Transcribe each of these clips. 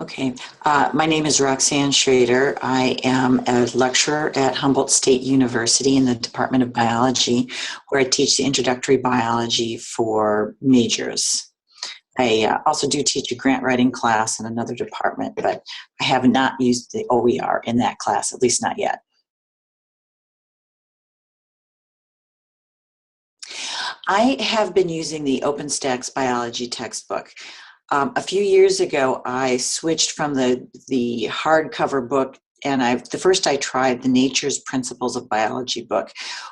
Okay, my name is Roxann Schroeder. I am a lecturer at Humboldt State University in the Department of Biology, where I teach the introductory biology for majors. I also do teach a grant writing class in another department, but I have not used the OER in that class, at least not yet. I have been using the OpenStax biology textbook. A few years ago, I switched from the hardcover book, and the first I tried the Nature's Principles of Biology book,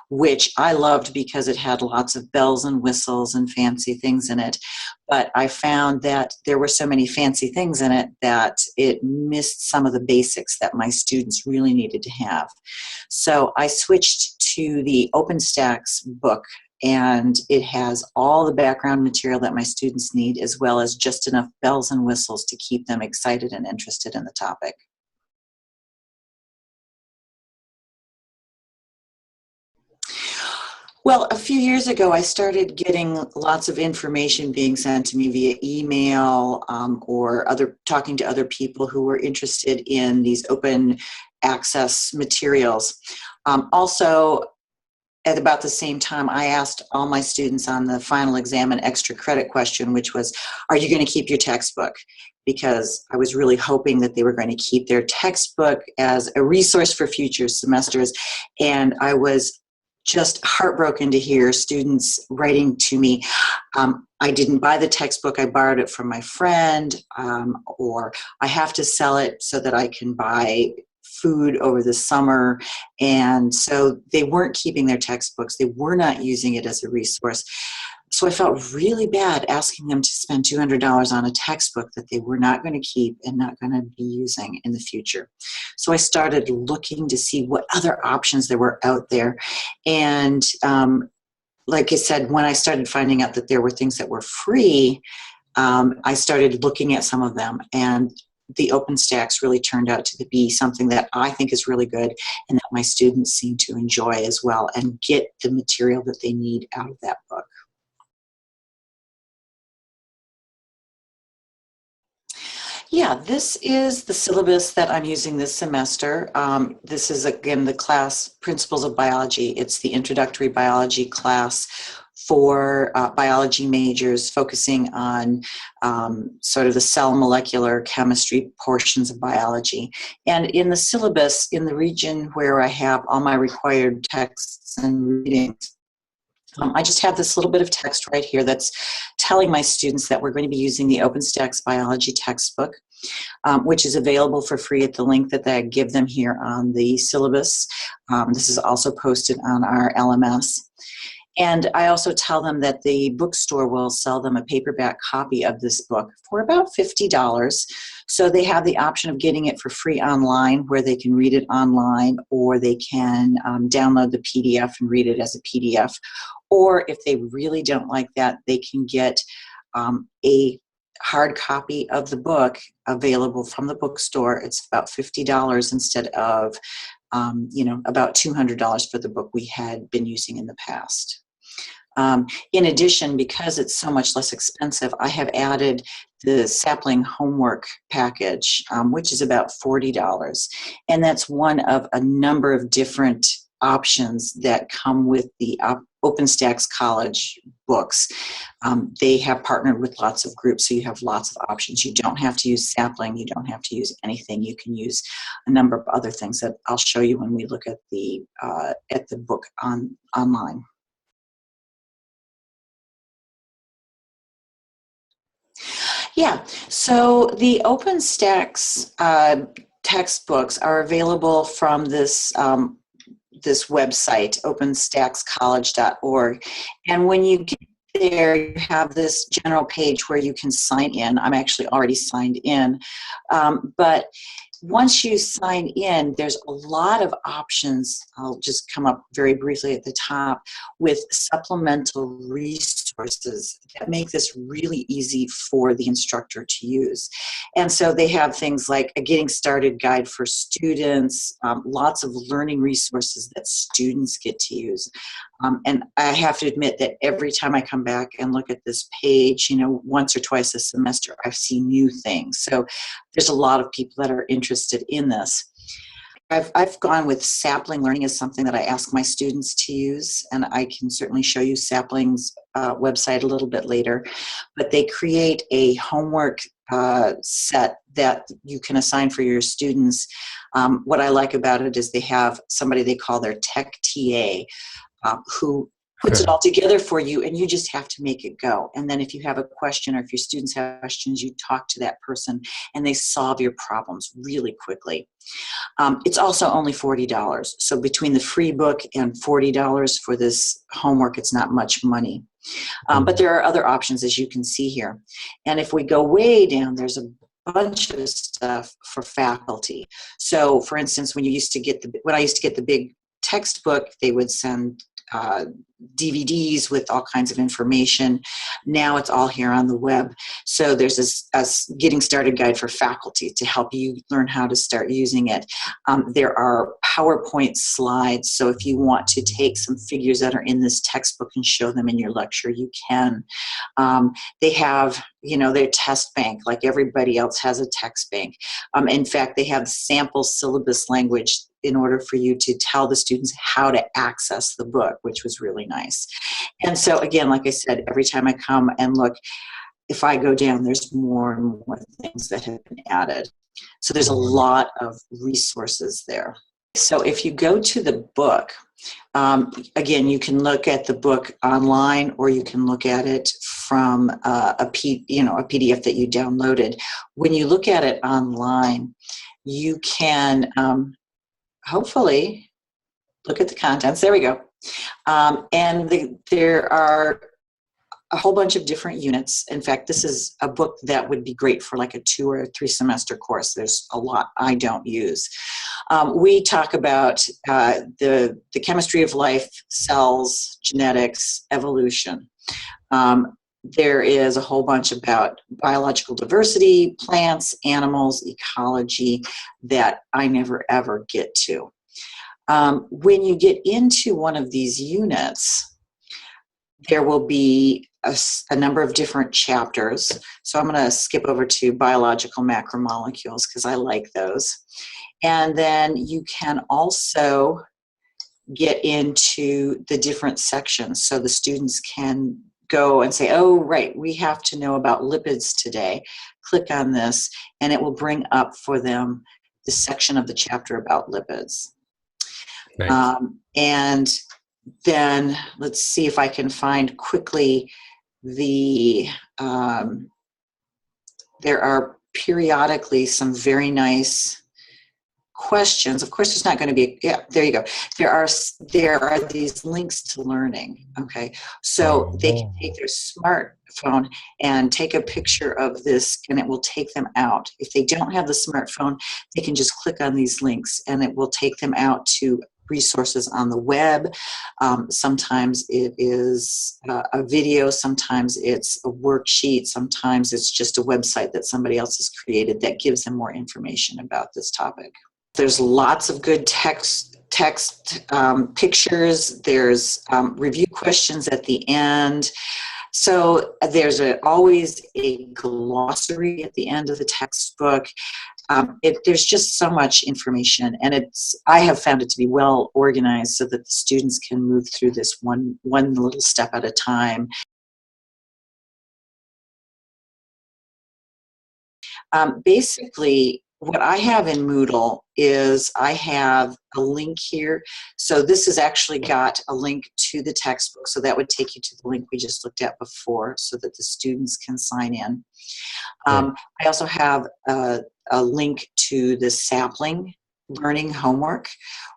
which I loved because it had lots of bells and whistles and fancy things in it. But I found that there were so many fancy things in it that it missed some of the basics that my students really needed to have. So I switched to the OpenStax book, and it has all the background material that my students need, as well as just enough bells and whistles to keep them excited and interested in the topic. Well, a few years ago, I started getting lots of information being sent to me via email or talking to other people who were interested in these open access materials. Also, at about the same time, I asked all my students on the final exam an extra credit question, which was, are you going to keep your textbook? Because I was really hoping that they were going to keep their textbook as a resource for future semesters. And I was just heartbroken to hear students writing to me, I didn't buy the textbook, I borrowed it from my friend, or I have to sell it so that I can buy food over the summer. And so they weren't keeping their textbooks. They were not using it as a resource. So I felt really bad asking them to spend $200 on a textbook that they were not going to keep and not going to be using in the future. So I started looking to see what other options there were out there. And like I said, when I started finding out that there were things that were free, I started looking at some of them, and the OpenStax really turned out to be something that I think is really good and that my students seem to enjoy as well and get the material that they need out of that book. Yeah, this is the syllabus that I'm using this semester. This is, again, the class Principles of Biology. It's the introductory biology class for biology majors, focusing on sort of the cell molecular chemistry portions of biology. And in the syllabus, in the region where I have all my required texts and readings, I just have this little bit of text right here that's telling my students that we're going to be using the OpenStax biology textbook, which is available for free at the link that I give them here on the syllabus. This is also posted on our LMS. And I also tell them that the bookstore will sell them a paperback copy of this book for about $50. So they have the option of getting it for free online, where they can read it online, or they can download the PDF and read it as a PDF. Or if they really don't like that, they can get a hard copy of the book available from the bookstore. It's about $50 instead of about $200 for the book we had been using in the past. In addition, because it's so much less expensive, I have added the sapling homework package, which is about $40. And that's one of a number of different options that come with the OpenStax College books. They have partnered with lots of groups, so you have lots of options. You don't have to use sapling. You don't have to use anything. You can use a number of other things that I'll show you when we look at the book online. Yeah, so the OpenStax textbooks are available from this this website, openstaxcollege.org. And when you get there, you have this general page where you can sign in. I'm actually already signed in. But once you sign in, there's a lot of options. I'll just come up very briefly at the top with supplemental resources that make this really easy for the instructor to use. And so they have things like a getting started guide for students, lots of learning resources that students get to use. And I have to admit that every time I come back and look at this page, once or twice a semester, I see new things. So there's a lot of people that are interested in this. I've gone with Sapling Learning as something that I ask my students to use, and I can certainly show you Sapling's website a little bit later. But they create a homework set that you can assign for your students. What I like about it is they have somebody they call their tech TA who puts it all together for you, and you just have to make it go. And then if you have a question or if your students have questions, you talk to that person and they solve your problems really quickly. It's also only $40. So between the free book and $40 for this homework, it's not much money. But there are other options, as you can see here. And if we go way down, there's a bunch of stuff for faculty. So for instance, when I used to get the big textbook, they would send DVDs with all kinds of information. Now it's all here on the web. So there's a getting started guide for faculty to help you learn how to start using it. There are PowerPoint slides. So if you want to take some figures that are in this textbook and show them in your lecture, you can. They have, their test bank, like everybody else has a text bank. In fact, they have sample syllabus language in order for you to tell the students how to access the book, which was really nice. And so again, like I said, every time I come and look, if I go down, there's more and more things that have been added. So there's a lot of resources there. So if you go to the book, again, you can look at the book online, or you can look at it from a PDF that you downloaded. When you look at it online, you can hopefully look at the contents. There we go. There are a whole bunch of different units. In fact, this is a book that would be great for like a 2 or 3 semester course. There's a lot I don't use. We talk about the chemistry of life, cells, genetics, evolution. There is a whole bunch about biological diversity, plants, animals, ecology that I never ever get to. When you get into one of these units, there will be a number of different chapters. So I'm going to skip over to biological macromolecules because I like those. And then you can also get into the different sections. So the students can go and say, oh, right, we have to know about lipids today. Click on this, and it will bring up for them the section of the chapter about lipids. Nice. And then let's see if I can find quickly there are periodically some very nice questions. Of course, there's not going to be, there you go. There are these links to learning, okay? So they can take their smartphone and take a picture of this, and it will take them out. If they don't have the smartphone, they can just click on these links, and it will take them out to resources on the web. Sometimes it is a video, sometimes it's a worksheet, sometimes it's just a website that somebody else has created that gives them more information about this topic. There's lots of good text pictures. There's review questions at the end. So there's always a glossary at the end of the textbook. There's just so much information, and I have found it to be well organized so that the students can move through this one little step at a time. Basically, what I have in Moodle is I have a link here. So this has actually got a link to the textbook. So that would take you to the link we just looked at before so that the students can sign in. I also have a link to the Sapling Learning homework,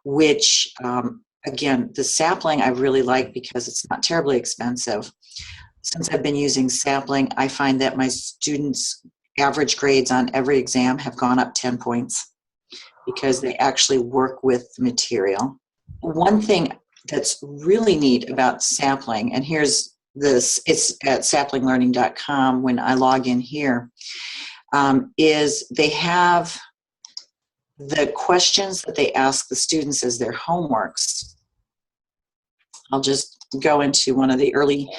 which, again, the Sapling I really like because it's not terribly expensive. Since I've been using Sapling, I find that my students' average grades on every exam have gone up 10 points because they actually work with the material. One thing that's really neat about Sapling, and here's this, it's at saplinglearning.com when I log in here, is they have the questions that they ask the students as their homeworks. I'll just go into one of the early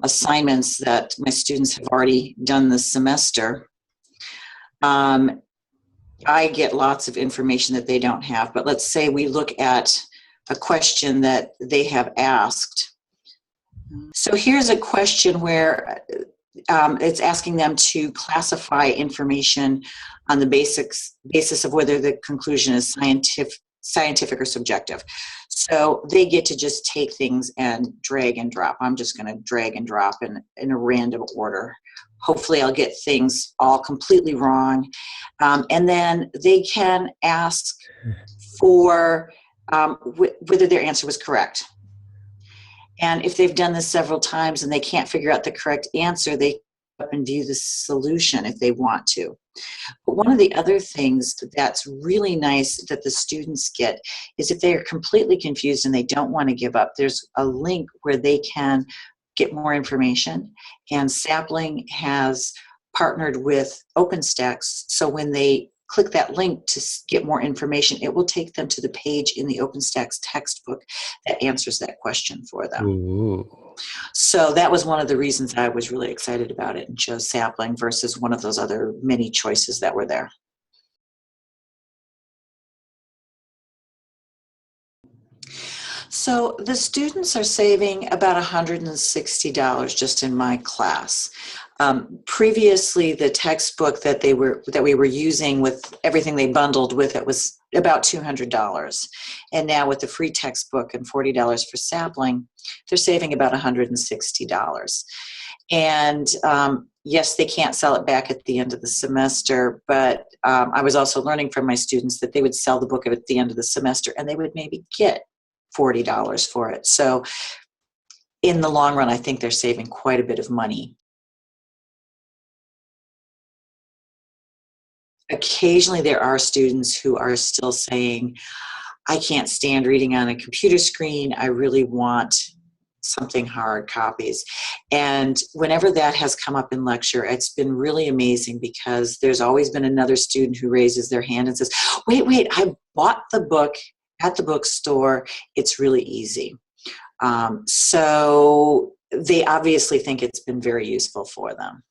assignments that my students have already done this semester. I get lots of information that they don't have, but let's say we look at a question that they have asked. So here's a question where it's asking them to classify information on the basis of whether the conclusion is scientific or subjective. So they get to just take things and drag and drop. I'm just going to drag and drop in a random order. Hopefully I'll get things all completely wrong. And then they can ask for whether their answer was correct. And if they've done this several times and they can't figure out the correct answer, they up and view the solution if they want to. But one of the other things that's really nice that the students get is if they are completely confused and they don't want to give up, there's a link where they can get more information. And Sapling has partnered with OpenStax, so when they click that link to get more information, it will take them to the page in the OpenStax textbook that answers that question for them. Ooh. So that was one of the reasons I was really excited about it and chose Sapling versus one of those other many choices that were there. So the students are saving about $160 just in my class. Previously, the textbook that we were using with everything they bundled with it was about $200, and now with the free textbook and $40 for Sapling, they're saving about $160. And yes, they can't sell it back at the end of the semester, but I was also learning from my students that they would sell the book at the end of the semester, and they would maybe get $40 for it. So in the long run, I think they're saving quite a bit of money. Occasionally there are students who are still saying, I can't stand reading on a computer screen. I really want something hard copies. And whenever that has come up in lecture, it's been really amazing because there's always been another student who raises their hand and says, wait, I bought the book at the bookstore. It's really easy. So they obviously think it's been very useful for them.